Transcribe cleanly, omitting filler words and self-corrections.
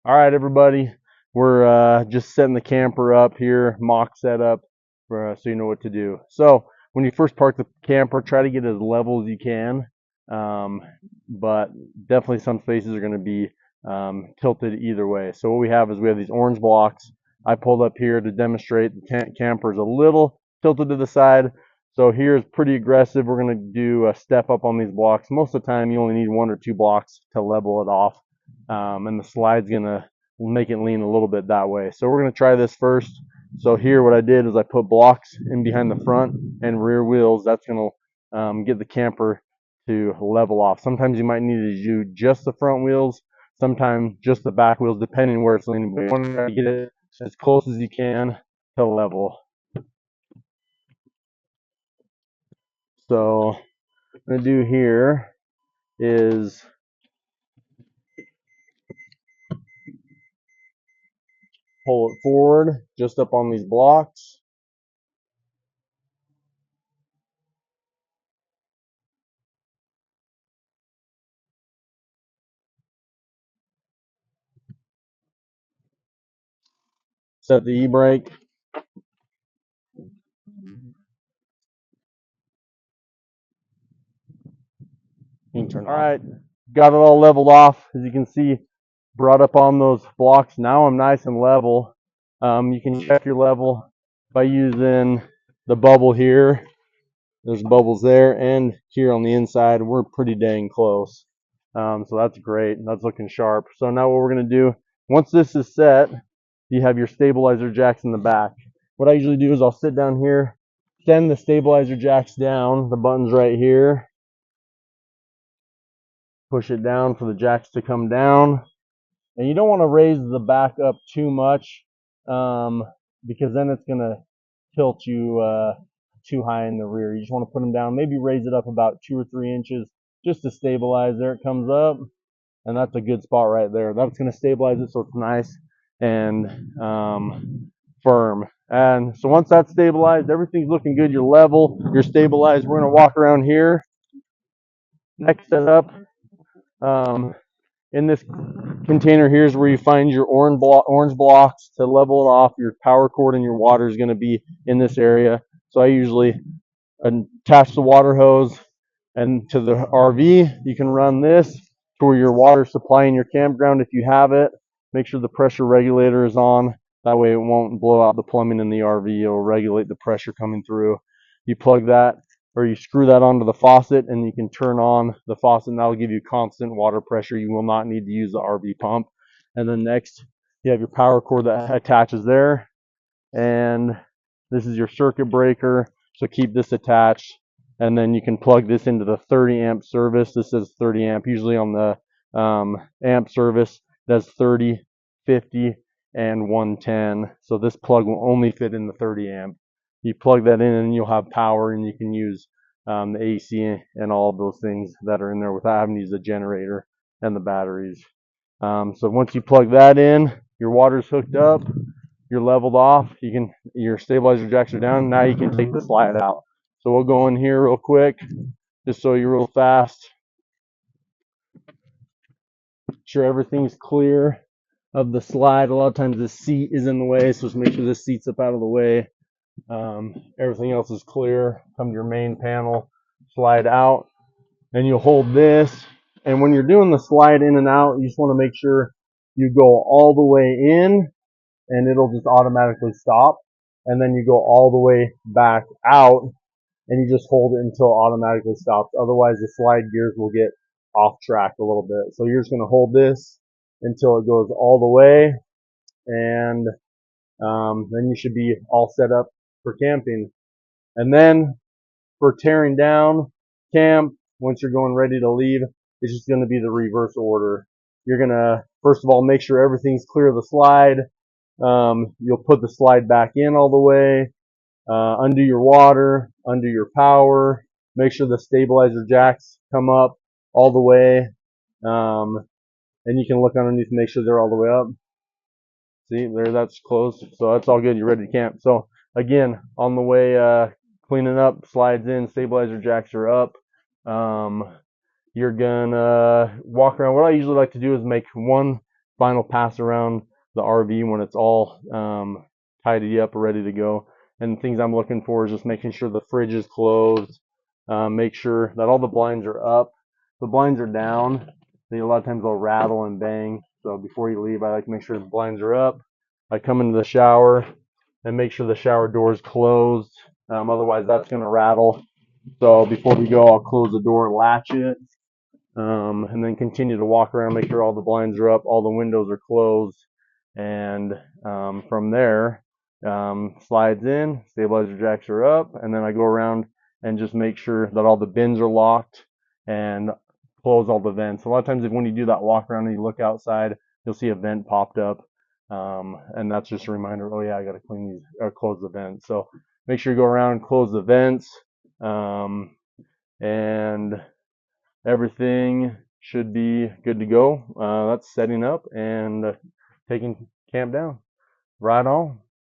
All right, everybody. We're just setting the camper up here, mock setup, so you know what to do. So when you first park the camper, try to get as level as you can. Um, but definitely some spaces are going to be tilted either way. So what we have is we have these orange blocks. I pulled up here to demonstrate the camper is a little tilted to the side. So here's pretty aggressive. We're going to do a step up on these blocks. Most of the time, you only need 1 or 2 blocks to level it off. And the slide's gonna make it lean a little bit that way. So we're gonna try this first. So here what I did is I put blocks in behind the front and rear wheels. That's gonna get the camper to level off. Sometimes you might need to do just the front wheels, sometimes just the back wheels, depending where it's leaning. But you want to try to get it as close as you can to level. So what I'm gonna do here is pull it forward just up on these blocks. Set the e-brake. All right, got it all leveled off. As you can see, brought up on those blocks. Now I'm nice and level. You can check your level by using the bubble here. There's bubbles there and here on the inside. We're pretty dang close. So that's great. That's looking sharp. So now what we're going to do, once this is set, you have your stabilizer jacks in the back. What I usually do is I'll sit down here, send the stabilizer jacks down. The button's right here. Push it down for the jacks to come down. And you don't want to raise the back up too much because then it's going to tilt you too high in the rear. You just want to put them down, maybe raise it up about 2 or 3 inches just to stabilize. There it comes up, and that's a good spot right there. That's going to stabilize it so it's nice and firm. And so once that's stabilized, everything's looking good. You're level, you're stabilized. We're going to walk around here. Next setup. In this container here is where you find your orange blocks to level it off. Your power cord and your water is going to be in this area. So I usually attach the water hose and to the RV. You can run this for your water supply in your campground if you have it. Make sure the pressure regulator is on. That way it won't blow out the plumbing in the RV. It'll regulate the pressure coming through. You plug that or you screw that onto the faucet and you can turn on the faucet and that'll give you constant water pressure. You will not need to use the RV pump. And then next you have your power cord that attaches there, and this is your circuit breaker, so keep this attached. And then you can plug this into the 30 amp service. This is 30 amp. Usually on the amp service that's 30, 50 and 110. So this plug will only fit in the 30 amp. You plug that in and you'll have power, and you can use the AC and all of those things that are in there without having to use the generator and the batteries. So once you plug that in, your water's hooked up, you're leveled off, your stabilizer jacks are down. Now you can take the slide out. So we'll go in here real quick, just so you're real fast. Make sure everything's clear of the slide. A lot of times the seat is in the way, so just make sure this seat's up out of the way. Everything else is clear. Come to your main panel, slide out, and you'll hold this. And when you're doing the slide in and out, you just want to make sure you go all the way in, and it'll just automatically stop. And then you go all the way back out, and you just hold it until it automatically stops. Otherwise, the slide gears will get off track a little bit. So you're just going to hold this until it goes all the way, and then you should be all set up for camping. And then for tearing down camp, once you're going ready to leave, it's just going to be the reverse order. You're going to, first of all, make sure everything's clear of the slide. You'll put the slide back in all the way, undo your water, undo your power, make sure the stabilizer jacks come up all the way, and you can look underneath and make sure they're all the way up. See, there, that's closed, so that's all good. You're ready to camp. So again, on the way, cleaning up, slides in, stabilizer jacks are up. You're gonna walk around. What I usually like to do is make one final pass around the RV when it's all tidied up, ready to go. And things I'm looking for is just making sure the fridge is closed, make sure that all the blinds are up. If the blinds are down, a lot of times they'll rattle and bang. So before you leave, I like to make sure the blinds are up. I come into the shower and make sure the shower door is closed. Otherwise, that's going to rattle. So before we go, I'll close the door and latch it. And then continue to walk around, make sure all the blinds are up, all the windows are closed, and from there, slides in, stabilizer jacks are up, and then I go around and just make sure that all the bins are locked and close all the vents. A lot of times, when you do that walk around and you look outside, you'll see a vent popped up, and that's just a reminder. Oh yeah, I got to clean these or close the vents. So make sure you go around and close the vents, and everything should be good to go. That's setting up and taking camp down. Right on.